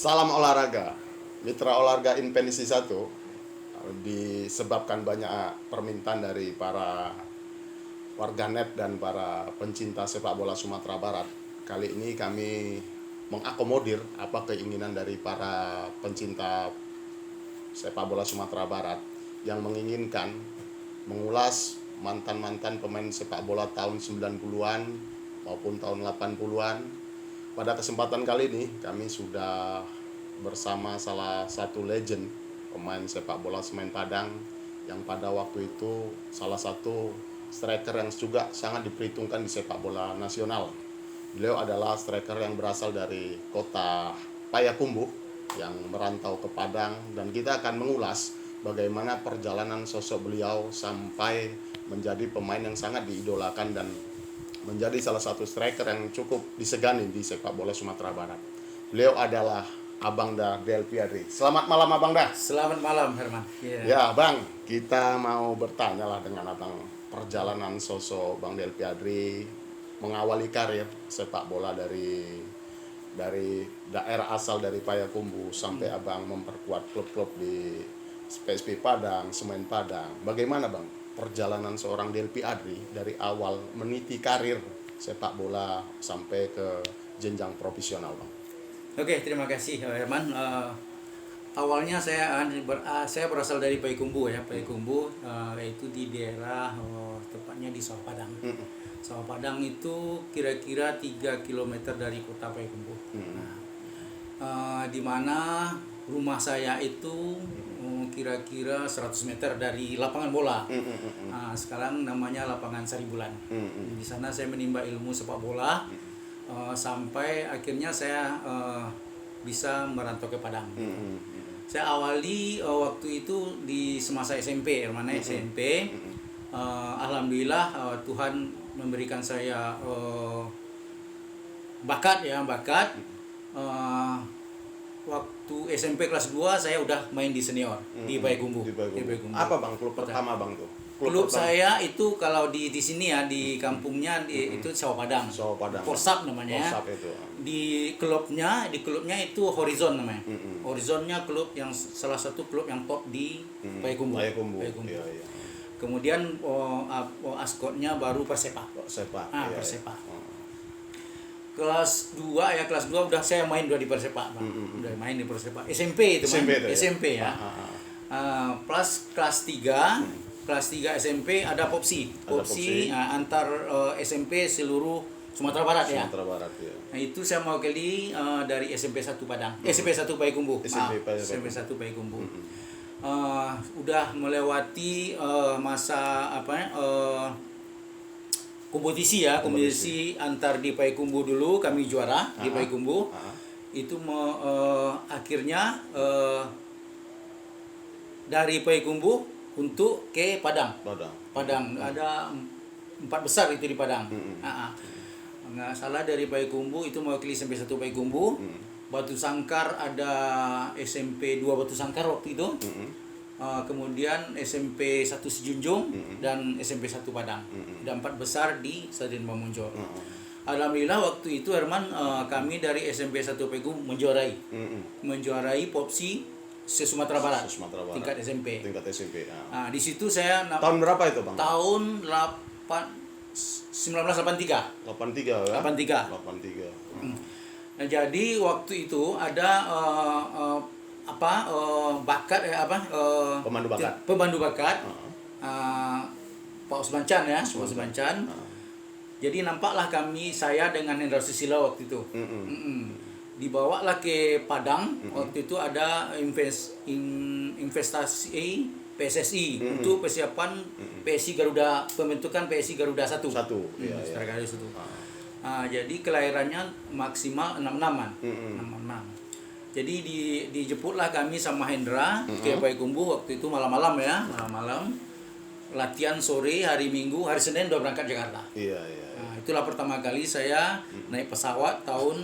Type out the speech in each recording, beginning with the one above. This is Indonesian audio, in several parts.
Salam olahraga. Mitra Olahraga Inpenisi 1 disebabkan banyak permintaan dari para warganet dan para pencinta sepak bola Sumatera Barat. Kali ini kami mengakomodir apa keinginan dari para pencinta sepak bola Sumatera Barat yang menginginkan mengulas mantan-mantan pemain sepak bola tahun 90-an maupun tahun 80-an. Pada kesempatan kali ini kami sudah bersama salah satu legend pemain sepak bola Semen Padang yang pada waktu itu salah satu striker yang juga sangat diperhitungkan di sepak bola nasional. Beliau adalah striker yang berasal dari kota Payakumbuh yang merantau ke Padang, dan kita akan mengulas bagaimana perjalanan sosok beliau sampai menjadi pemain yang sangat diidolakan dan menjadi salah satu striker yang cukup disegani di sepak bola Sumatera Barat. Beliau adalah Abang Da Del Piadri. Selamat malam Abang Da. Selamat malam Herman. Ya Bang, kita mau bertanya lah dengan Abang perjalanan sosok Bang Del Piadri mengawali karir sepak bola dari daerah asal dari Payakumbuh sampai Abang memperkuat klub-klub di PSP Padang, Semen Padang. Bagaimana Bang perjalanan seorang Del Piadri dari awal meniti karir sepak bola sampai ke jenjang profesional Bang? Oke, terima kasih Herman. Awalnya saya berasal dari Payakumbuh ya, Payakumbuh yaitu di daerah tepatnya di Sawah Padang. Sawah Padang itu kira-kira 3 km dari kota Payakumbuh. Di mana rumah saya itu kira-kira 100 meter dari lapangan bola. Sekarang namanya lapangan Saribulan. Di sana saya menimba ilmu sepak bola sampai akhirnya saya bisa merantau ke Padang. Saya awali waktu itu di semasa SMP, mana SMP. Alhamdulillah Tuhan memberikan saya bakat. Waktu SMP kelas 2 saya udah main di senior di Payakumbuh. Apa Bang klub pertama Bang tuh? Klub saya itu kalau di sini ya, di kampungnya itu Sawah Padang. Sawah Padang. Forsap namanya. Forsap itu. Di klubnya itu Horizon namanya. Horizonnya klub yang salah satu klub yang top di Payakumbuh. Iya. Kemudian askotnya baru Persepa. Iya. Persepa. Kelas 2 udah saya main di Persepa, Bang. Udah main di Persepa. SMP itu, SMP ya. Plus kelas 3 SMP ada Popsi antar SMP seluruh Sumatera Barat ya. Nah, itu saya mewakili dari SMP 1 Padang. SMP 1 Payakumbuh. SMP 1 Payakumbuh. Udah melewati masa kompetisi antar di Payakumbuh dulu kami juara di Payakumbuh. Itu akhirnya dari Payakumbuh untuk ke Padang. Padang ada 4 besar itu di Padang. Nggak salah dari Payakumbuh itu mewakili SMP 1 Payakumbuh. Batu Sangkar ada SMP 2 Batu Sangkar waktu itu. Kemudian SMP 1 Sejunjung dan SMP 1 Padang. Ada 4 besar di Stadion Pamunjol. Alhamdulillah waktu itu Herman, kami dari SMP 1 Payakumbuh menjuarai Popsi se-Sumatera Barat. Tingkat SMP. Di situ saya tahun berapa itu Bang? Tahun 1983. 83. Nah, jadi waktu itu ada pemandu bakat Pak Usman Chan ya, Usman Chan. Jadi nampaklah saya dengan Hendra Susila waktu itu. Dibawalah ke Padang. Waktu itu ada investasi PSSI untuk persiapan PSI Garuda, pembentukan PSI Garuda 1. Jadi kelahirannya maksimal 66-an. 66. Jadi dijemputlah kami sama Hendra ke Payakumbuh waktu itu malam-malam. Latihan sore, hari Minggu, hari Senin udah berangkat Jakarta. Nah, itulah pertama kali saya naik pesawat tahun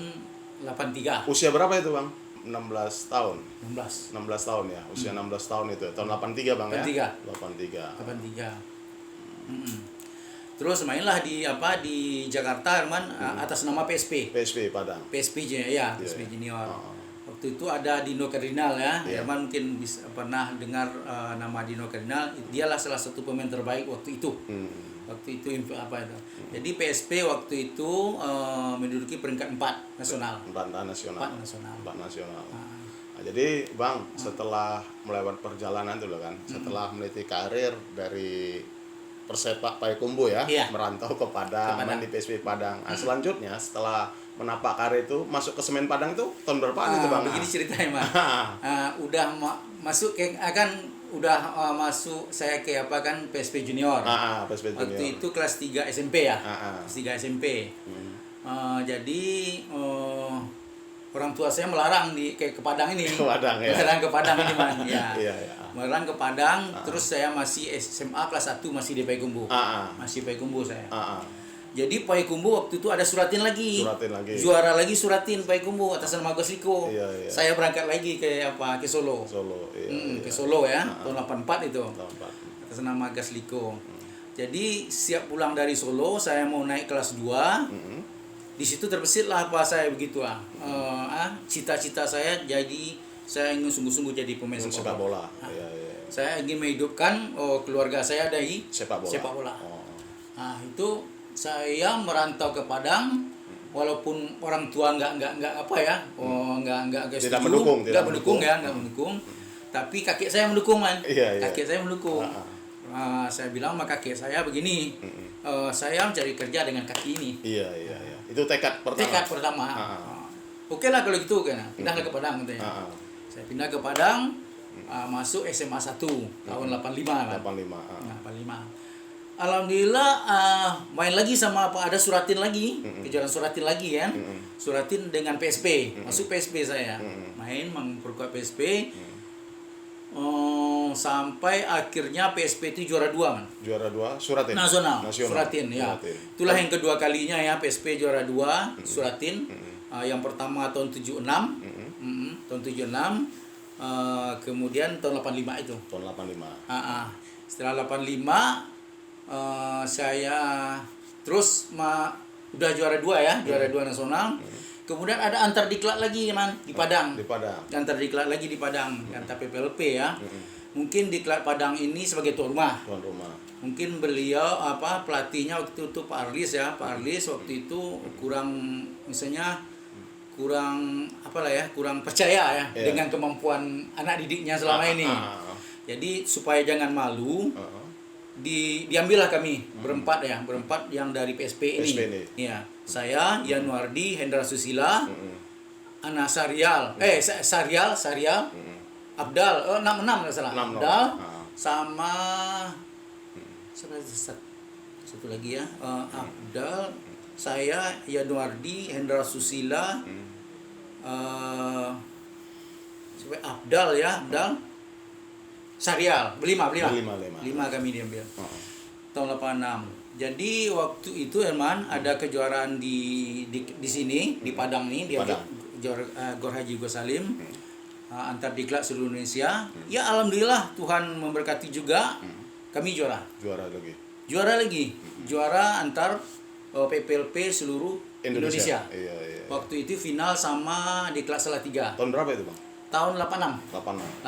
83. Usia berapa itu Bang? 16 tahun. 16 tahun ya. Usia 16 tahun itu. Tahun 83 Bang 83. 83. Terus mainlah di Jakarta Herman, atas nama PSP Padang. PSP ya, PSP Junior. waktu itu ada Dino Kardinal ya. Iya. Herman mungkin bisa pernah dengar nama Dino Kardinal. Dialah salah satu pemain terbaik waktu itu. Waktu itu apa itu. Jadi PSP waktu itu menduduki peringkat 4 nasional. 4 nasional. 4 nasional. 4 nasional. Nah, jadi Bang, setelah melewati perjalanan itu loh kan, setelah meniti karir dari Persepak Payakumbuh ya, Iya. merantau ke Padang, main di PSP Padang. Nah, selanjutnya setelah menapak karir itu masuk ke Semen Padang itu tahun berapaan itu Bang? Begini ceritanya Mas. Udah masuk ke masuk saya ke apa kan PSP Junior. PSP Junior. Waktu itu kelas 3 SMP ya. Kelas 3 SMP. Jadi orang tua saya melarang ke Padang ini. Ke Padang ya. Melarang ke Padang ini Man. Ya. Iya. Melarang ke Padang, terus saya masih SMA kelas 1 masih di Payakumbuh. Masih Payakumbuh saya. Jadi Payakumbuh waktu itu ada suratin lagi. Juara lagi suratin Payakumbuh atas nama Gus Liko. Iya. Saya berangkat lagi ke Solo. Iya. Ke Solo ya, tahun 84 itu. Tahun 84. Atas nama Gas Liko. Jadi siap pulang dari Solo, saya mau naik kelas 2. Di situ terbesitlah apa saya begitu cita-cita saya saya ingin sungguh-sungguh jadi pemain sepak bola. Iya. Saya ingin menghidupkan keluarga saya dari sepak bola. Nah, itu saya merantau ke Padang, walaupun orang tua nggak tidak mendukung. Tapi kakek saya mendukung Man. Iya. Kakek saya mendukung. Saya bilang sama kakek saya begini, saya mencari kerja dengan kaki ini. Iya. Itu tekad pertama. Oke lah kalau gitu kan, pindahlah ke Padang katanya. Saya pindah ke Padang, masuk SMA 1 tahun 85 kan. 85. Alhamdulillah main lagi sama ada suratin lagi, kejuaraan suratin lagi kan. Suratin dengan PSP, masuk PSP saya. Main memperkuat PSP. Sampai akhirnya PSP itu juara 2 Man. Juara 2 Suratin. Nasional. Suratin ya. Itulah yang kedua kalinya ya PSP juara 2 Suratin. Yang pertama tahun 76. Tahun 76. Kemudian tahun 85 itu. Tahun 85. Setelah 85 saya terus udah juara 2 ya, juara 2 nasional. Kemudian ada antar diklat lagi Man di Padang. Antar diklat lagi di Padang, antar PPLP ya. Mungkin diklat Padang ini sebagai tuan rumah. Mungkin beliau pelatihnya waktu itu Pak Arlis ya. Pak Arlis waktu itu kurang percaya ya dengan kemampuan anak didiknya selama ini. Jadi supaya jangan malu, diambillah kami berempat yang dari PSP ini. Ya, saya Yanuardi, Hendra Susila, Ana Sarial, Abdal, 66 enggak salah. Abdal sama satu lagi ya, Abdal, saya Yanuardi, Hendra Susila, Abdal, Sarial, berlima kami diambil. Tahun 86. Jadi waktu itu Herman ada kejuaraan di sini di Padang nih, Gor Haji Gus Salim, antar diklat seluruh Indonesia. Ya alhamdulillah Tuhan memberkati juga. Kami juara lagi. Juara antar PPLP seluruh Indonesia. Iya. Waktu itu final sama diklat Salatiga. Tahun berapa itu Bang? Tahun 86.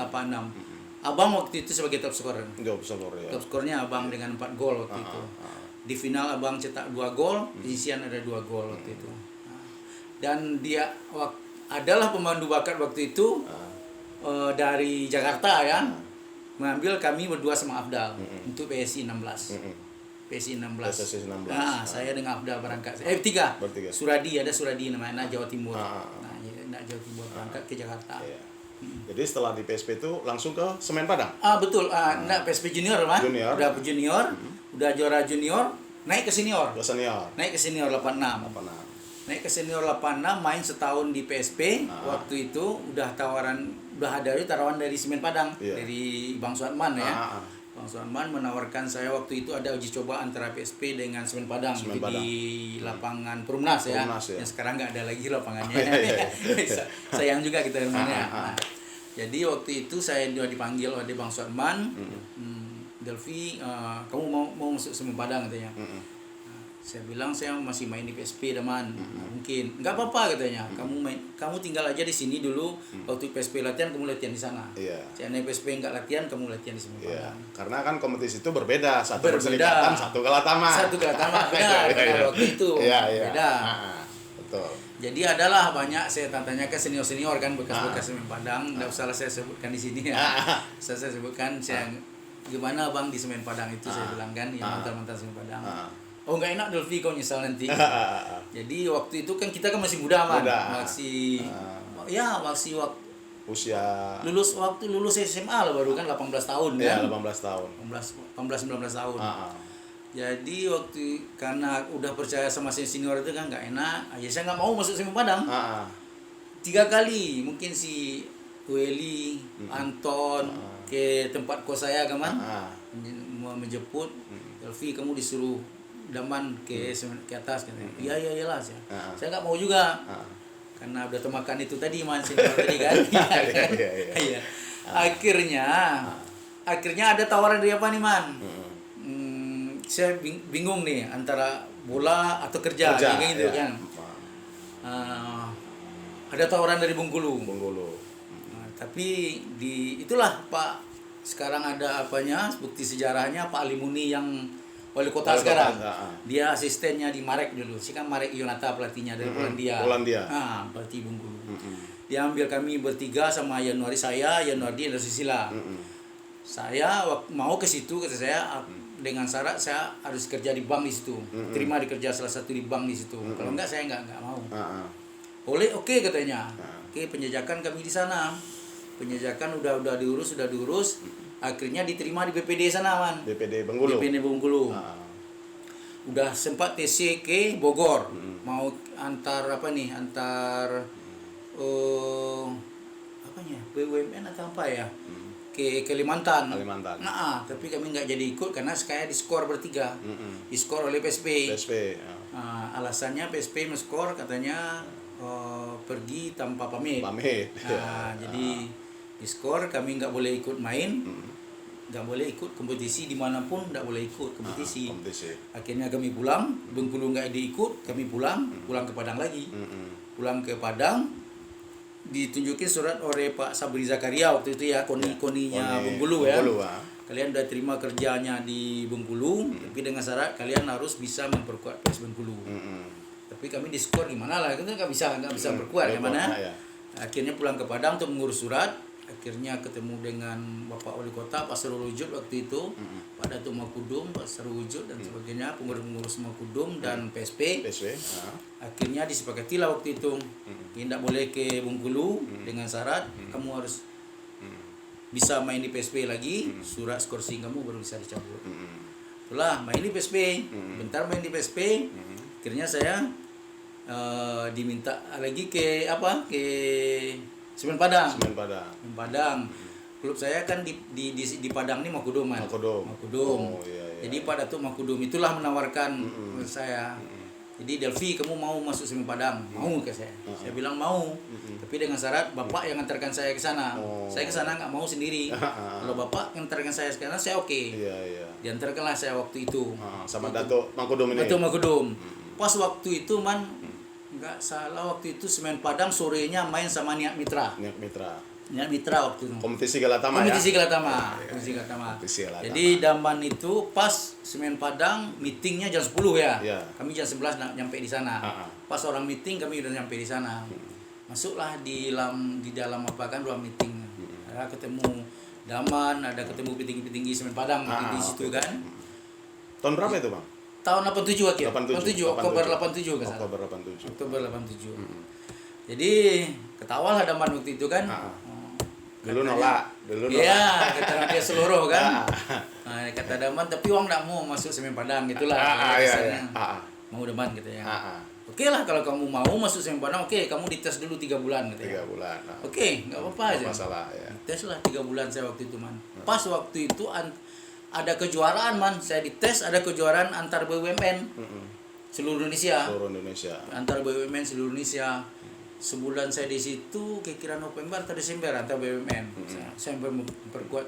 Abang waktu itu sebagai top scorer. Top skornya Abang dengan 4 gol waktu itu. Di final Abang cetak 2 gol, di isian ada 2 gol waktu itu. Dan dia adalah pemandu bakat waktu itu dari Jakarta ya. Mengambil kami berdua sama Afdal untuk PSI 16. PSI 16. Saya dengan Afdal berangkat. Bertiga. Suradi namanya Jawa Timur. Jawa Timur berangkat ke Jakarta. Jadi setelah di PSP itu langsung ke Semen Padang? Betul. PSP Junior Mas. Udah junior, udah juara junior, naik ke senior. Naik ke senior 86. Naik ke senior 86, main setahun di PSP. Waktu itu udah ada tawaran dari Semen Padang, dari Bang Suatman ya. Bang Suatman menawarkan saya waktu itu ada uji coba antara PSP dengan Semen Padang, di lapangan Perumnas ya. Yang sekarang nggak ada lagi lapangannya. Sayang juga kita namanya. Jadi waktu itu saya dipanggil oleh Bang Suatman, Delvi, kamu mau masuk Semen Padang katanya. Saya bilang saya masih main di PSP teman. Mungkin nggak apa-apa katanya. Kamu tinggal aja di sini dulu. Waktu PSP latihan kamu latihan di sana. Iya. Seandainya PSP nggak latihan kamu latihan di Semen Iya. Padang. Karena kan kompetisi itu berbeda, satu Berbeda. Perserikatan, satu Galatama. Satu Galatama, benar. Benar, waktu itu. Iya, iya. Beda. Betul. Jadi adalah banyak saya tanyakan senior-senior kan bekas-bekas Semen Padang. Nggak usah saya sebutkan di sini ya. Saya sebutkan gimana bang di Semen Padang itu saya bilang kan yang mantan-mantan Semen Padang. Oh nggak enak Dolfi kau nyesal nanti. Jadi waktu itu kan kita kan masih muda man, masih masih usia lulus SMA lah baru kan 18 tahun kan. Iya, 18 tahun. 18 19 tahun. Jadi waktu karena udah percaya sama senior itu kan nggak enak, ya saya nggak mau masuk Semen Padang. 3 kali mungkin si Weli, Anton ke tempat kos saya kan mau menjemput. Dolfi kamu disuruh Daman ke atas katanya. Iyalah saya nggak mau juga. Karena udah termakan itu tadi man senior tadi kan. Iya. Akhirnya ada tawaran dari apa nih man? Saya bingung nih antara bola atau kerja kayak gitu kan. Ada tawaran dari Bengkulu. Tapi itulah Pak, sekarang ada apanya bukti sejarahnya Pak Alimuni yang wali kota sekarang. Dia asistennya di Marek dulu. Si kan Marek Yonata pelatihnya dari Polandia. Pelatih Bengkulu. Dia ambil kami bertiga sama Yanuari dan Susila. Saya mau ke situ kata saya dengan syarat saya harus kerja di bank di situ. Terima dikerja salah satu di bank di situ. Kalau enggak saya enggak mau. Oke katanya. Oke, penjajakan kami di sana. Penjajakan udah diurus. Akhirnya diterima di BPD sana man. BPD Bengkulu. Udah sempat TC ke Bogor. Mau antar BUMN atau apa ya? Ke Kalimantan. Nah, tapi kami nggak jadi ikut karena saya diskor bertiga. Diskor oleh PSP. Alasannya PSP men-skor katanya pergi tanpa pamit. Jadi diskor kami nggak boleh ikut main, nggak boleh ikut kompetisi dimanapun, nggak boleh ikut kompetisi. Akhirnya kami pulang, Bengkulu nggak diikut, kami pulang ke Padang lagi. Pulang ke Padang, ditunjukin surat oleh Pak Sabri Zakaria waktu itu ya, koninya Bengkulu ya. Kalian udah terima kerjanya di Bengkulu, tapi dengan syarat kalian harus bisa memperkuat PS Bengkulu. Tapi kami diskor gimana lah, kita nggak bisa berkuat gimana. Akhirnya pulang ke Padang untuk mengurus surat. Akhirnya ketemu dengan Bapak Wali Kota, Pak Seru Wujud waktu itu, Pak Datuk Makudum, Pak Seru Wujud dan sebagainya, pengurus Makudum dan PSP. Akhirnya disepakatilah waktu itu, tidak boleh ke Bengkulu dengan syarat kamu harus bisa main di PSP lagi, surat skorsing kamu baru bisa dicabut. Itulah main di PSP, bentar main di PSP. Akhirnya saya diminta lagi ke Semen Padang. Klub saya kan di Padang ini Makudum. Jadi Pak Datuk Makudum itulah menawarkan saya. Jadi Delvi kamu mau masuk Semen Padang? Mau ke saya. Saya bilang mau. Tapi dengan syarat Bapak yang antarkan saya ke sana. Saya ke sana nggak mau sendiri. Kalau Bapak yang antarkan saya ke sana, saya oke. Diantarkanlah saya waktu itu. Sama Datuk Makudum ini. Datuk Makudum. Pas waktu itu man nggak salah waktu itu Semen Padang sorenya main sama Niat Mitra waktu itu. Kompetisi Galatama. Jadi Daman itu pas Semen Padang meetingnya jam 10 ya. Kami jam 11 nyampe di sana. Pas orang meeting kami udah nyampe di sana. Masuklah di dalam ruang meeting. Ada ketemu Daman, ada ketemu petinggi-petinggi Semen Padang di situ kan. Tahun berapa itu, Bang? Tahun 87 akhir. 87, Oktober 87 kan. Oktober 87. Jadi ketawalah Daman waktu itu kan. Dulu nolak. Iya, kata dia seluruh kan. Kata Daman tapi uang enggak mau masuk Semen Padang gitulah. Mau Daman gitu ya. Oke lah kalau kamu mau masuk Semen Padang, oke, kamu dites dulu 3 bulan gitu ya. 3 bulan. Oke, enggak apa-apa aja. Masalah ya. Tes lah 3 bulan saya waktu itu man. Pas waktu itu ada kejuaraan man, saya dites ada kejuaraan antar BUMN seluruh Indonesia. Antar BUMN seluruh Indonesia. Sebulan saya di situ kira-kira November atau Desember antar BUMN. Saya memperkuat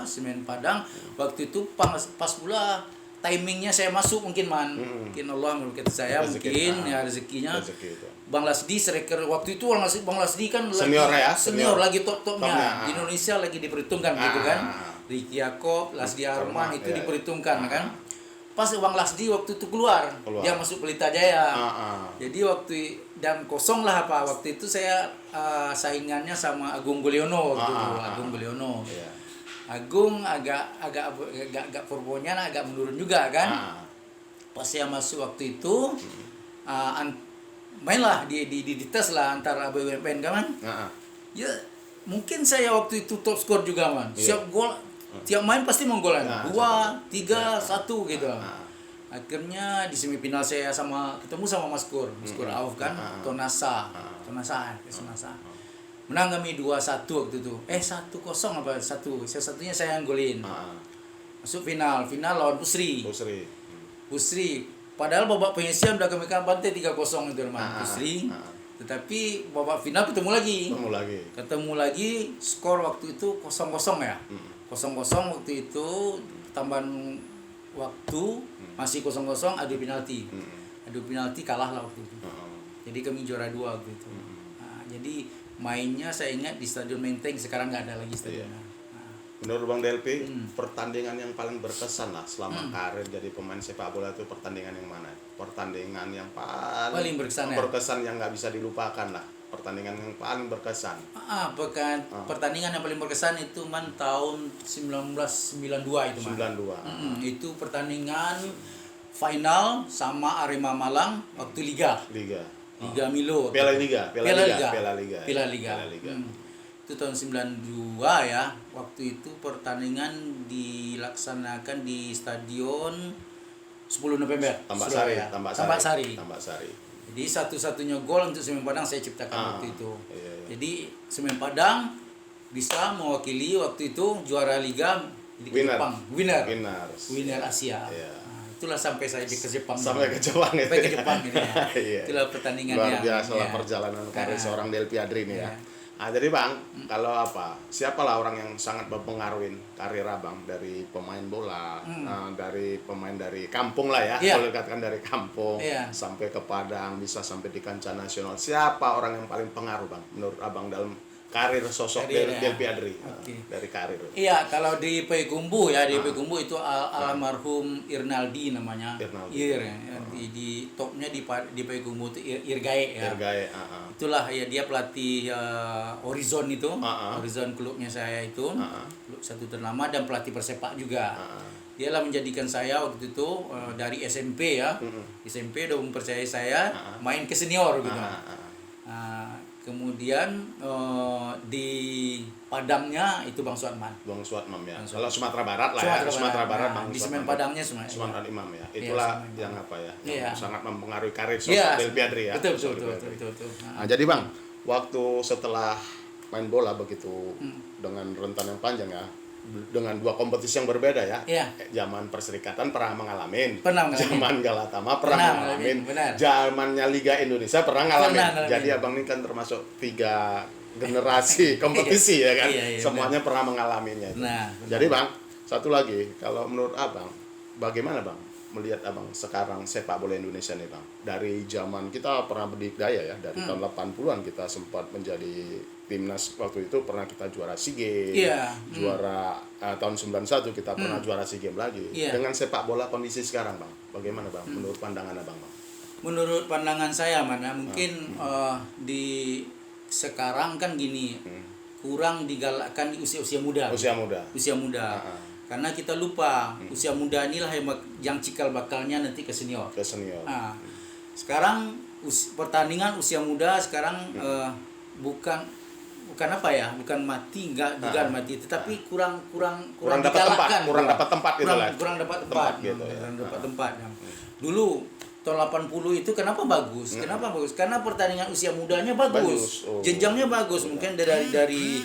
Semen Padang. Waktu itu pas pula timingnya saya masuk mungkin man. Mungkin Allah memberkati saya, Rezeki, mungkin ya rezekinya. Rezeki itu. Bang Lasdi striker waktu itu Bang Lasdi kan Senior lagi ya, senior senior. lagi top-topnya. Topnya. Di Indonesia lagi diperhitungkan gitu kan. Ricky Yakob, Lasdi Arman itu iya. diperhitungkan kan. Pas Bang Lasdi waktu itu keluar. Dia masuk Pelita Jaya. Jadi waktu dan kosong lah apa waktu itu saya saingannya sama Agung Guliono waktu itu. Agung Guliono. Iya. Agung agak performanya agak menurun juga kan. Pas saya masuk waktu itu mainlah di tes lah antara BUMN kan. Ya mungkin saya waktu itu top skor juga man. Siap gol, tiap main pasti menggolan. 2, 3, 1 gitu. Akhirnya di semifinal saya ketemu sama Mas Kur Auf kan, Tonasa. Menang kami 2-1 waktu itu. 1-0 apa 1. Satunya saya yang golin. Masuk final lawan Pusri. Padahal babak penyisian udah kami kan bantai 3-0 itu teman Pusri. Tetapi babak final ketemu lagi. Skor waktu itu 0-0 ya. 0-0 waktu itu tambahan waktu masih 0-0 adu penalti. Adu penalti kalah lah waktu itu. Jadi kami juara 2 waktu itu. Jadi mainnya saya ingat di Stadion Menteng, sekarang nggak ada lagi stadionnya. Menurut Bang Delpi, pertandingan yang paling berkesan lah selama karir jadi pemain sepak bola itu pertandingan yang mana? Pertandingan yang paling berkesan yang nggak bisa dilupakan lah. Pertandingan yang paling berkesan. Pertandingan yang paling berkesan itu tahun 1992 itu 92. Itu pertandingan final sama Arema Malang waktu Liga Milo. Piala Liga. Itu tahun 92 ya. Waktu itu pertandingan dilaksanakan di Stadion 10 November Tambak Sari. Jadi satu-satunya gol untuk Semen Padang saya ciptakan waktu itu. Jadi Semen Padang bisa mewakili waktu itu juara liga di Jepang. Winner Asia. Itulah sampai saya ke Jepang. Sampai ke Jepang ini ya. Itulah pertandingannya. Luar biasa lah perjalanan karir seorang Delpi Adri ini ya. Jadi Bang, kalau siapalah orang yang sangat mempengaruhi karir Abang dari pemain bola, dari pemain dari kampung lah ya, kalau dikatakan dari kampung sampai ke Padang, bisa sampai di kancah nasional. Siapa orang yang paling pengaruh Bang menurut Abang dalam karir sosok Delpi Adri dari karir? Iya, kalau di Payakumbuh ya, di Payakumbuh itu almarhum Irnaldi namanya. Di topnya di Payakumbuh itu Irgae ya. Itulah ya, dia pelatih Horizon itu. Horizon klubnya saya itu. Klub satu ternama dan pelatih Persepak juga. Dia lah menjadikan saya waktu itu dari SMP ya. SMP udah mempercayai saya main ke senior gitu. Kemudian di Padangnya itu Bang Suatman ya. Kalau Sumatera Barat lah ya. Sumatera Barat Bang. Di Semen Padangnya Sumatera Imam ya. Itulah yang yang sangat mempengaruhi karir sosok Delpi Adri ya. Betul. Jadi Bang, waktu setelah main bola begitu dengan rentan yang panjang ya, dengan 2 kompetisi yang berbeda ya. Zaman Perserikatan pernah mengalami. Zaman Galatama pernah mengalami. Zamannya Liga Indonesia pernah ngalamin. Jadi Abang ini kan termasuk 3 generasi kompetisi ya kan. Semuanya pernah mengalaminya. Jadi Bang, satu lagi, kalau menurut Abang, bagaimana Bang melihat Abang sekarang sepak bola Indonesia nih Bang? Dari zaman kita pernah berdikdaya ya, dari tahun 80-an kita sempat menjadi timnas, waktu itu pernah kita juara SEA Games, juara tahun 91 kita pernah juara SEA Games lagi. Dengan sepak bola kondisi sekarang Bang, bagaimana Bang menurut pandangan Abang Bang? Menurut pandangan saya mungkin di sekarang kan gini, kurang digalakkan di usia muda. Karena kita lupa usia muda inilah yang cikal bakalnya nanti ke senior. Sekarang pertandingan usia muda sekarang bukan mati, enggak juga mati, tetapi kurang digalakkan, kurang dapat tempat Dulu tahun 80 itu kenapa bagus? Karena pertandingan usia mudanya bagus. Jenjangnya bagus, mungkin dari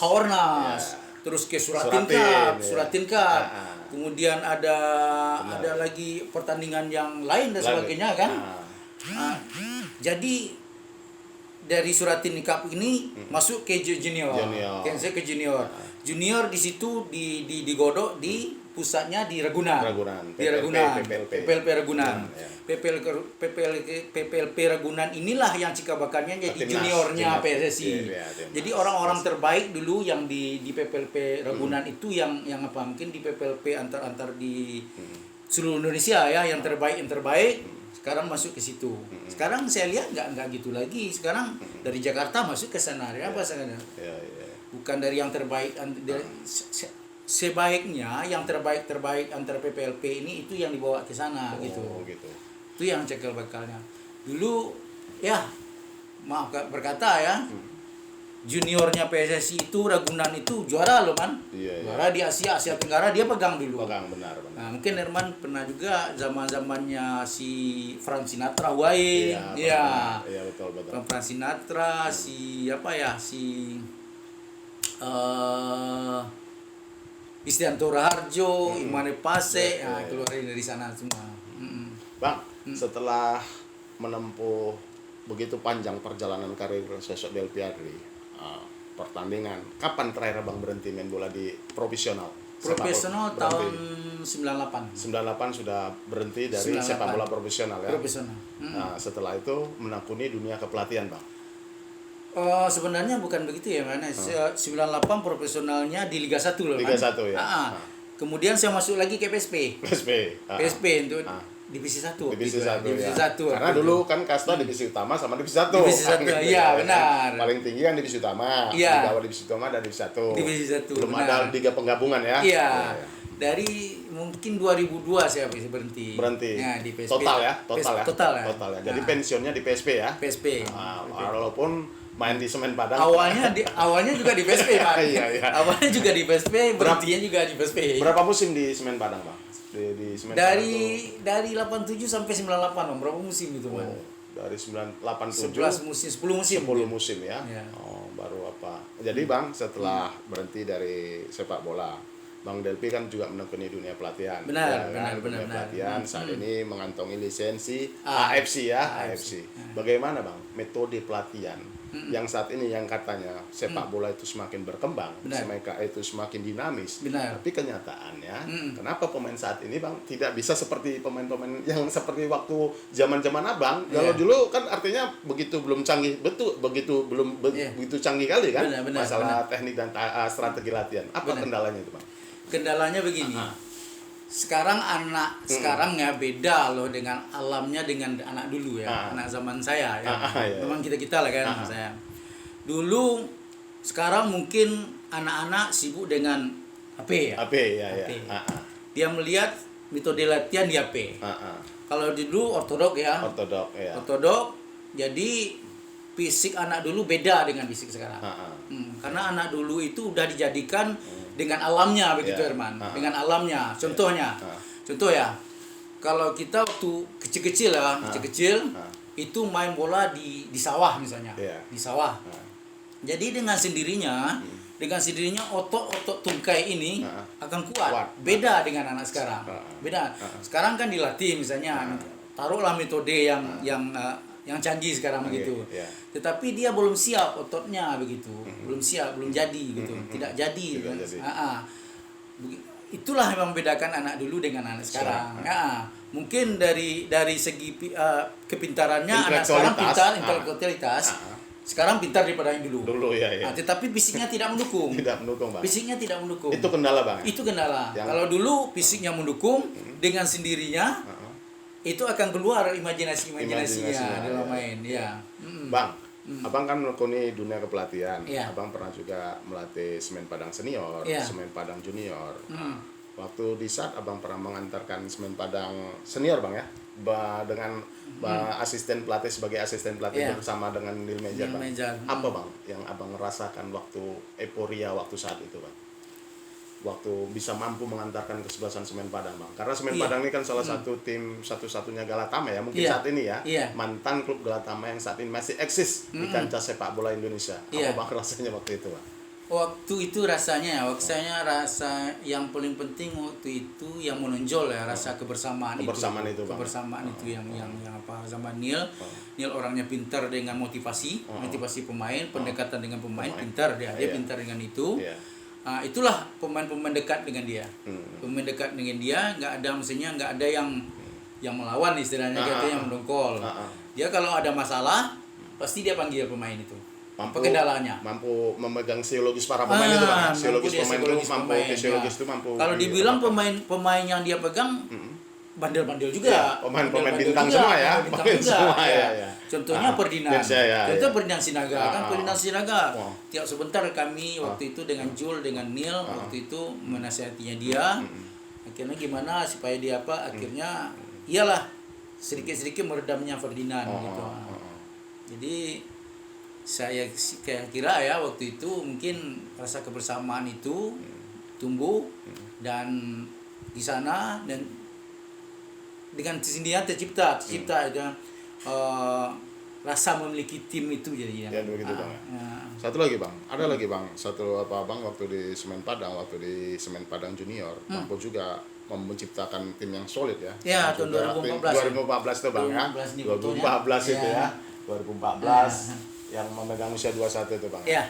Haornas. Terus ke Suratin Cup. Kemudian ada lagi pertandingan yang lain dan sebagainya kan. Jadi dari Suratin Cup ini masuk ke junior. Ke junior di situ digodok di pusatnya di Ragunan. Di PPLP, Ragunan. PPLP. PPLP Ragunan. Ya. PPLP Ragunan inilah yang cikabakannya jadi Timnas, juniornya Timnas. PSSI. Iya, Timnas. Jadi orang-orang terbaik dulu yang di PPLP Ragunan itu yang apa mungkin di PPLP antar di seluruh Indonesia ya yang terbaik sekarang masuk ke situ. Sekarang saya lihat nggak gitu lagi. Sekarang dari Jakarta masuk ke sana. Ya, apa sekarang? Ya. Bukan dari yang terbaik sebaiknya yang terbaik antara PPLP ini itu yang dibawa ke sana gitu. Itu yang cekal bakalnya. Dulu ya maaf berkata ya. Juniornya PSSI itu Ragunan itu juara loh man. Juara di Asia Tenggara dia pegang dulu. Benar. Nah, mungkin Herman pernah juga zaman-zamannya si Frank Sinatra Wain. Iya, betul. Frank Sinatra, si apa ya, si Istianto Raharjo, Imane Pase, keluarin dari sana semua. Bang, setelah menempuh begitu panjang perjalanan karir sosok Del Piadri, pertandingan, kapan terakhir Bang berhenti main bola di profesional? Profesional tahun 98. 98 sudah berhenti dari sepak bola profesional ya. Profesional. Nah, setelah itu menekuni dunia kepelatihan, Bang. Sebenarnya bukan begitu ya, mana? 98 profesionalnya di Liga 1 loh. Liga 1 ya. Kemudian saya masuk lagi ke PSP. PSP untuk Divisi 1. Divisi 1 ya. 1. Karena dulu kan kasta divisi utama sama divisi 1. Divisi 1, iya benar. Paling tinggi kan divisi utama. Iya. Di bawah divisi utama dan divisi 1. Divisi 1. Belum ada liga penggabungan ya. Iya. Dari mungkin 2002 saya berhenti. Ya, di PSP. Total ya. Total ya. Jadi pensiunnya di PSP ya. PSP. Walaupun main di Semen Padang. Awalnya juga di PSP, Pak. Iya. Awalnya juga di PSP, berhentinya juga di PSP. Berapa musim di Semen Padang, Bang? Di Semen dari 87 sampai 98, Bang. Berapa musim itu, Bang? Dari 87 10 musim. 10 musim ya. Baru apa. Jadi, Bang, setelah berhenti dari sepak bola, Bang Delpi kan juga menekuni dunia pelatihan. Benar. Pelatihan saat ini mengantongi lisensi AFC ya, AFC. Bagaimana, Bang, metode pelatihan yang saat ini yang katanya sepak bola itu semakin berkembang, sepak itu semakin dinamis. Tapi kenyataannya, kenapa pemain saat ini, Bang, tidak bisa seperti pemain-pemain yang seperti waktu zaman-zaman Abang? Kalau dulu kan artinya begitu belum canggih, begitu canggih kali kan masalah teknik dan strategi latihan. Apa kendalanya itu, Bang? Kendalanya begini. Sekarang sekarang ya beda loh dengan alamnya dengan anak dulu ya. Anak zaman saya ya. Memang kita lah kan saya. Dulu sekarang mungkin anak-anak sibuk dengan HP ya. HP. Dia melihat metode latihan di HP. Kalau dulu ortodok ya. Ortodok. Jadi fisik anak dulu beda dengan fisik sekarang. Karena anak dulu itu udah dijadikan dengan alamnya begitu Herman, dengan alamnya. Contoh ya, kalau kita waktu kecil-kecil itu main bola di sawah misalnya, di sawah. Jadi dengan sendirinya otot-otot tungkai ini akan kuat. Beda dengan anak sekarang. Beda. Sekarang kan dilatih misalnya, taruhlah metode yang canggih sekarang begitu. Tetapi dia belum siap ototnya begitu. Belum siap, belum jadi gitu. Tidak jadi. Itulah yang membedakan anak dulu dengan anak sekarang. Mungkin dari segi kepintarannya anak sekarang pintar, intelektualitas. Sekarang pintar daripada yang dulu. Tetapi fisiknya tidak mendukung. Bang. Fisiknya tidak mendukung. Itu kendala, Bang. Itu kendala. Kalau dulu fisiknya mendukung dengan sendirinya itu akan keluar imajinasinya dalam main ya. Bang, Abang kan menekuni dunia kepelatihan. Abang pernah juga melatih Semen Padang senior, Semen Padang junior. Waktu di saat Abang pernah mengantarkan Semen Padang senior, Bang ya, dengan asisten pelatih sebagai asisten pelatih bersama dengan Nil Mejar, Bang. Apa, Bang, yang Abang merasakan waktu euforia waktu saat itu, Bang? Waktu bisa mampu mengantarkan kesebelasan Semen Padang, Bang. Karena Semen Padang ini kan salah satu tim satu-satunya Galatama ya, mungkin saat ini ya. Mantan klub Galatama yang saat ini masih eksis di kancah sepak bola Indonesia. Apa Bang rasanya waktu itu, Bang? Waktu itu rasanya rasa yang paling penting waktu itu yang menonjol ya, rasa kebersamaan itu. Itu, Bang. Kebersamaan itu yang apa zaman Nil orangnya pintar dengan motivasi pemain, pendekatan dengan pemain pintar dia pintar dengan itu. Itulah pemain-pemain dekat dengan dia. Pemain dekat dengan dia, nggak ada yang melawan istilahnya gitu, yang mendongkol. Dia kalau ada masalah pasti dia panggil pemain itu. Kendalanya mampu memegang psikologis para pemain itu Bang. Psikologis pemain itu mampu, fisiologis itu mampu. Kalau dibilang pemain yang dia pegang bandel-bandel juga. Ya, pemain bintang semua ya. Bintang juga. Semua, ya. Contohnya Ferdinand. Contoh Ferdinand Sinaga kan Ferdinand Sinaga. Tiap sebentar kami waktu itu dengan Jul dengan Neil waktu itu menasihatinya dia. Akhirnya gimana supaya dia akhirnya iyalah sedikit-sedikit meredamnya Ferdinand gitu. Jadi saya kira ya waktu itu mungkin rasa kebersamaan itu tumbuh dan di sana dan dengan sendirinya tercipta dengan rasa memiliki tim itu jadinya. Ya begitu Bang. Satu lagi Bang, ada lagi Bang, Bang waktu di Semen Padang Junior, mampu juga menciptakan tim yang solid ya. Ya tahun 2014 itu Bang ya. 2014 itu ya. 2014 yang memegang usia 21 itu Bang. Iya.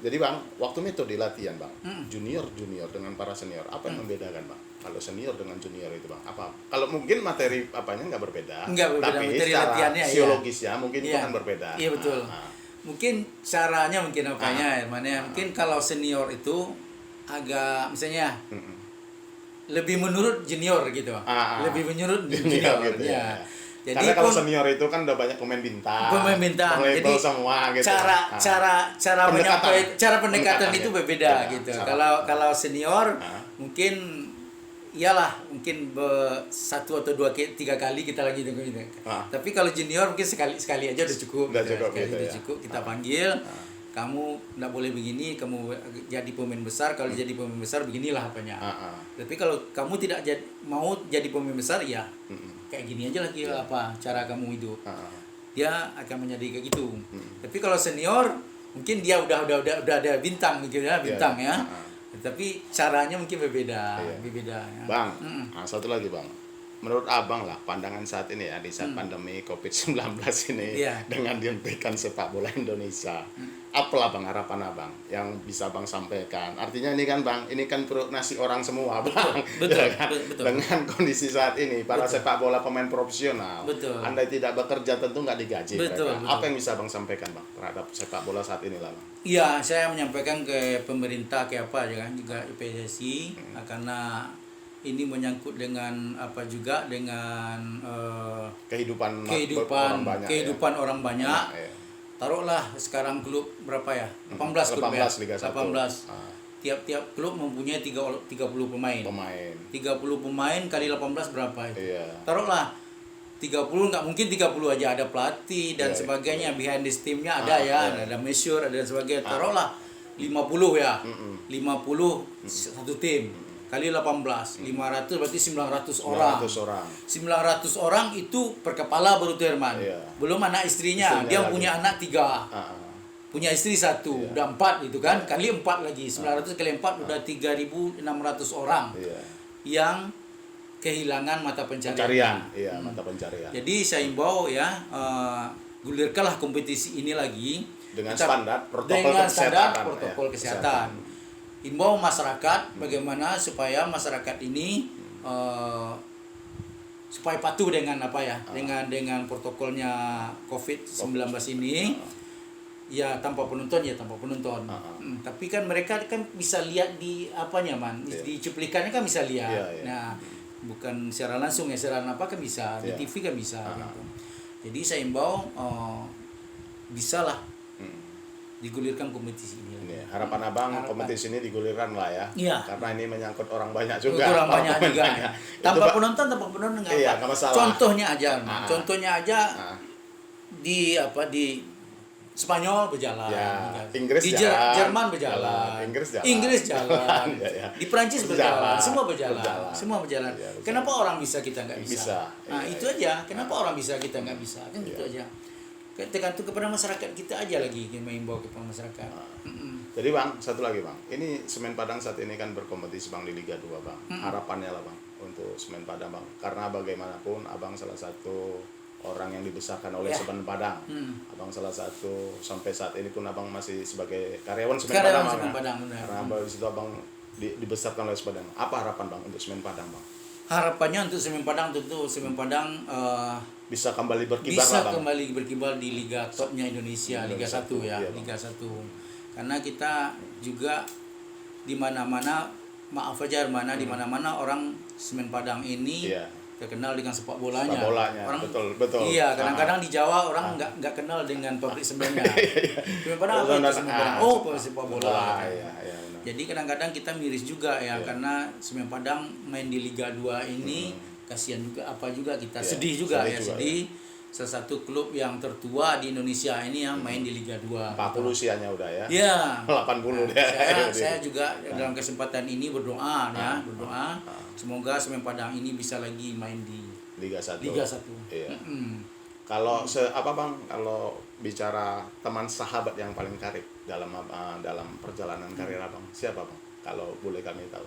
Jadi Bang, waktu metode latihan Bang, junior dengan para senior, apa yang membedakan Bang? Kalau senior dengan junior itu Bang, apa? Kalau mungkin materi apanya nggak berbeda, tapi materi secara latihannya psikologisnya mungkin itu kan berbeda. Iya betul. Mungkin caranya mungkin mungkin kalau senior itu agak misalnya lebih menurut junior gitu. Lebih menurut junior gitu ya. Jadi karena kalau senior itu kan udah banyak pemain bintang. Jadi semua gitu. Cara pendekatan itu berbeda gitu. Kalau senior mungkin iyalah mungkin 1 atau 2 3 kali kita lagi gitu. Tapi kalau junior mungkin sekali aja udah cukup. Cukup kita panggil. Kamu nggak boleh begini, kamu jadi pemain besar. Kalau jadi pemain besar beginilah apanya. Tapi kalau kamu tidak mau jadi pemain besar ya kayak gini aja lagi cara kamu hidup. Dia akan menjadi kayak gitu. Tapi kalau senior mungkin dia udah ada bintang gitu ya, ya. Tapi caranya mungkin berbeda. Ya. Bang, satu lagi Bang. Menurut Abang lah pandangan saat ini ya di saat pandemi COVID-19 ini dengan dihentikan sepak bola Indonesia. Apalah Bang harapan Abang yang bisa Bang sampaikan? Artinya ini kan Bang, ini kan perut nasi orang semua Bang. Betul. Dengan kondisi saat ini para sepak bola pemain profesional. Andai tidak bekerja tentu nggak digaji. Betul. Apa yang bisa Bang sampaikan Bang terhadap sepak bola saat ini lah Bang? Iya, saya menyampaikan ke pemerintah juga PSSI karena ini menyangkut dengan kehidupan orang banyak. Taruhlah sekarang klub berapa ya? 18 klub ya. 18. Tiap-tiap klub mempunyai 30 pemain. 30 pemain kali 18 berapa itu? Taruhlah 30 nggak mungkin 30 aja ada pelatih dan sebagainya, behind the team-nya ada ada measure ada sebagainya. Taruhlah 50 ya. 50 satu tim. Kali 18, 500 berarti 900 orang. 900 orang itu per kepala baru tuh Herman. Belum anak istrinya dia punya anak 3. Punya istri 1, udah 4 gitu kan. Kali 4 lagi, 900 kali 4 udah 3.600 orang. Yang kehilangan mata pencarian. Mata pencarian. Jadi saya himbau ya, gulirkanlah kompetisi ini lagi dengan standar protokol kesehatan. Himbau masyarakat bagaimana supaya masyarakat ini supaya patuh dengan dengan protokolnya COVID-19 ini. Ya tanpa penonton. Tapi kan mereka kan bisa lihat di di cuplikannya kan bisa lihat. Nah, bukan secara langsung ya, secara kan bisa di TV kan bisa gitu. Jadi saya himbau bisalah digulirkan kompetisi ini. Harapan Abang kompetisi ini digulirkan lah ya. Karena ini menyangkut orang banyak juga. Tanpa penonton enggak masalah. Contohnya aja di Spanyol berjalan, Inggris di Jerman berjalan, Inggris jalan, di Prancis berjalan, semua berjalan. Kenapa orang bisa kita nggak bisa? Itu aja. Kenapa orang bisa kita nggak bisa? Kan gitu aja. Tergantung kepada masyarakat kita aja lagi mengimbau kepada masyarakat. Jadi Bang, satu lagi Bang, ini Semen Padang saat ini kan berkompetisi Bang di Liga 2 Bang. Harapannya lah Bang untuk Semen Padang Bang, karena bagaimanapun Abang salah satu orang yang dibesarkan oleh Ya. Semen Padang. Abang salah satu, sampai saat ini pun abang masih sebagai karyawan Semen Karyawan Padang. Semen Bang, ya? Padang, benar. Karena abang di situ abang dibesarkan oleh Semen Padang. Apa harapan bang untuk Semen Padang bang? Harapannya untuk Semen Padang tentu Semen Padang Bisa kembali berkibar bisa lah bang. kembali berkibar di liga topnya Indonesia, Liga 1 ya, iya, Bang. Liga 1. Karena kita juga di mana-mana, maaf aja Hermana, di mana-mana orang Semen Padang ini Iya. terkenal dengan sepak bolanya. Sepak bolanya, Orang, betul. Iya, kadang-kadang di Jawa orang nggak kenal dengan pabrik semennya. Semen Padang apa itu Semen Padang? Oh, pabrik sepak bola. Iya, benar. Jadi kadang-kadang kita miris juga ya, karena Semen Padang main di Liga 2 ini kasihan juga, apa juga kita Iya, sedih juga sedih ya, juga, sedih. Salah satu klub yang tertua di Indonesia ini yang main di Liga 2. 40 usianya udah ya. Iya. 80 dia. Saya juga dalam kesempatan ini berdoa ya, berdoa semoga Semen Padang ini bisa lagi main di Liga 1. Liga 1. Iya. Kalau apa bang? Kalau bicara teman sahabat yang paling karib dalam perjalanan karir abang, siapa bang? Kalau boleh kami tahu,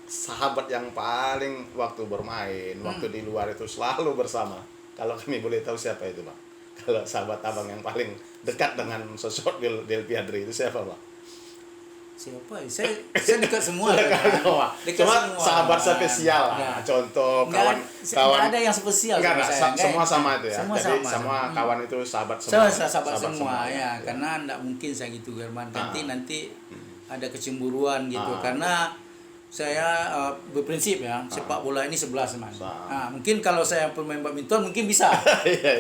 sahabat yang paling waktu bermain, waktu di luar itu selalu bersama. Kalau kami boleh tahu siapa itu bang? Kalau sahabat abang yang paling dekat dengan sosok Del Piadri itu siapa bang? Siapa ya? Saya dekat semua. Dekat semua. Dekat Cuma semua. sahabat spesial lah. Ya. Contoh Nggak ada yang spesial Enggak, sama saya. semua sama itu ya. Semua Jadi sama. semua kawan itu sahabat semua. Sahabat semua ya. ya. Karena enggak mungkin saya gitu Herman. Nanti ada kecemburuan gitu. Karena saya berprinsip ya, sepak bola ini 11 teman. Nah, mungkin kalau saya pemain badminton mungkin bisa.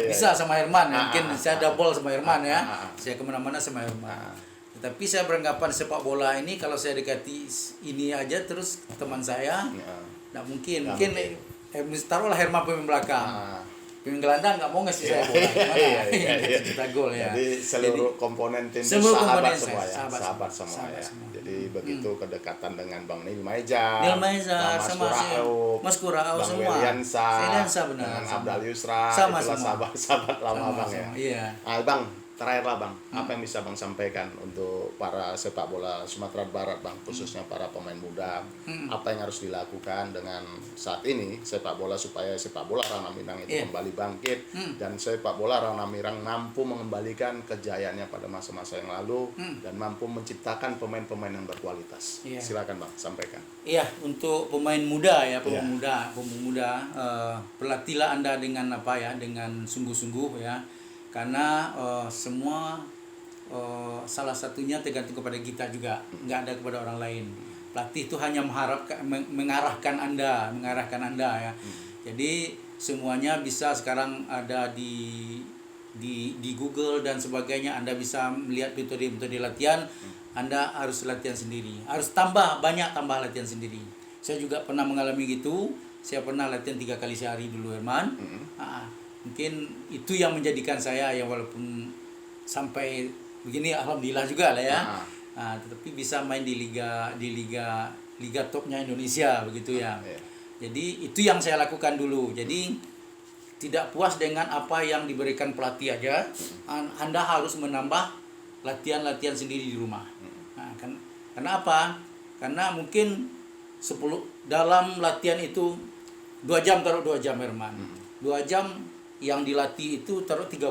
Bisa sama Herman ya. Mungkin saya double sama Herman ya. Saya kemana-mana sama Herman. Tetapi saya beranggapan sepak bola ini kalau saya dekati ini aja terus teman saya, nggak mungkin. Mungkin taruhlah Herman pemain belakang. Pemain gelandang nggak mau ngasih saya bola. Gimana? Kita gol ya. Jadi seluruh komponen tim itu seluruh sahabat komponen semua ya. sahabat Semua ya. semua. Jadi begitu kedekatan dengan Bang Nil Maizar, Nil Maizar, Mas sama Kurau, Mas Kurau Bang semua. Weliansa, benar. dengan Abdal Yusra, Sama itulah semua. sahabat lama Bang ya. Iya. Bang, terakhir lah Bang, apa yang bisa Bang sampaikan untuk para sepak bola Sumatera Barat Bang, khususnya para pemain muda, apa yang harus dilakukan dengan saat ini sepak bola supaya sepak bola Rana Minang itu kembali bangkit dan sepak bola Rana Minang mampu mengembalikan kejayaannya pada masa-masa yang lalu dan mampu menciptakan pemain-pemain yang berkualitas. Silakan Bang, sampaikan. Iya, untuk pemain muda ya, pemain muda, berlatihlah Anda dengan dengan sungguh-sungguh ya. Karena semua salah satunya tergantung kepada kita juga, nggak ada kepada orang lain. Pelatih itu hanya mengarahkan Anda ya. Jadi semuanya bisa sekarang ada di Google dan sebagainya. Anda bisa melihat metode latihan. Anda harus latihan sendiri, harus tambah latihan sendiri. Saya juga pernah mengalami gitu. Saya pernah latihan 3 kali sehari dulu Herman. Mungkin itu yang menjadikan saya yang walaupun sampai begini alhamdulillah juga lah ya. Tetapi bisa main di liga topnya Indonesia begitu ya. Jadi itu yang saya lakukan dulu. Jadi tidak puas dengan apa yang diberikan pelatih aja. Anda harus menambah latihan sendiri di rumah. Kenapa? Karena mungkin dalam latihan itu 2 jam Herman. 2 jam yang dilatih itu taruh 30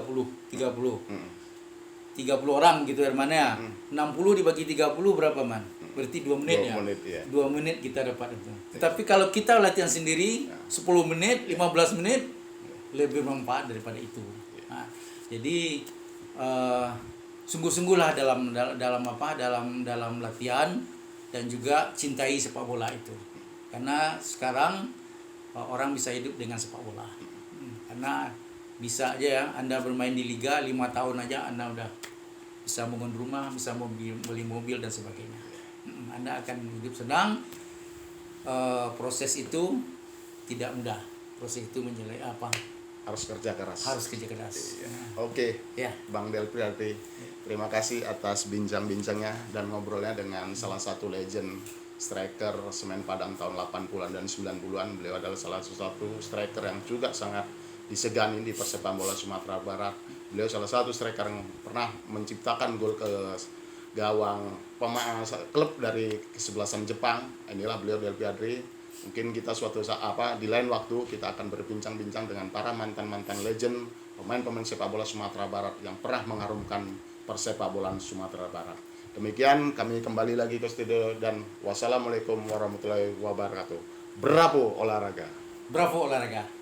orang gitu Herman ya. 60 dibagi 30 berapa man? Berarti 2 menit ya. 2 menit kita dapat itu. Tetapi kalau kita latihan sendiri 10 menit, 15 menit lebih bermanfaat daripada itu. Jadi sungguh-sungguhlah dalam latihan dan juga cintai sepak bola itu. Karena sekarang orang bisa hidup dengan sepak bola. Karena bisa aja ya Anda bermain di liga 5 tahun aja Anda udah bisa bangun rumah, bisa beli mobil dan sebagainya. Anda akan hidup senang. Proses itu tidak mudah. Proses itu harus kerja keras. Oke. Bang Del Piadri, terima kasih atas bincang-bincangnya dan ngobrolnya dengan salah satu legend striker Semen Padang tahun 80-an dan 90-an. Beliau adalah salah satu striker yang juga sangat disegani di persepak bola Sumatera Barat. Beliau salah satu striker yang pernah menciptakan gol ke gawang klub dari kesebelasan Jepang. Inilah beliau Del Piadri. Mungkin kita suatu saat di lain waktu kita akan berbincang-bincang dengan para mantan-mantan legend pemain-pemain sepak bola Sumatera Barat yang pernah mengharumkan persepak bolaan Sumatera Barat. Demikian kami kembali lagi ke studio dan wassalamualaikum warahmatullahi wabarakatuh. Bravo olahraga. Bravo olahraga.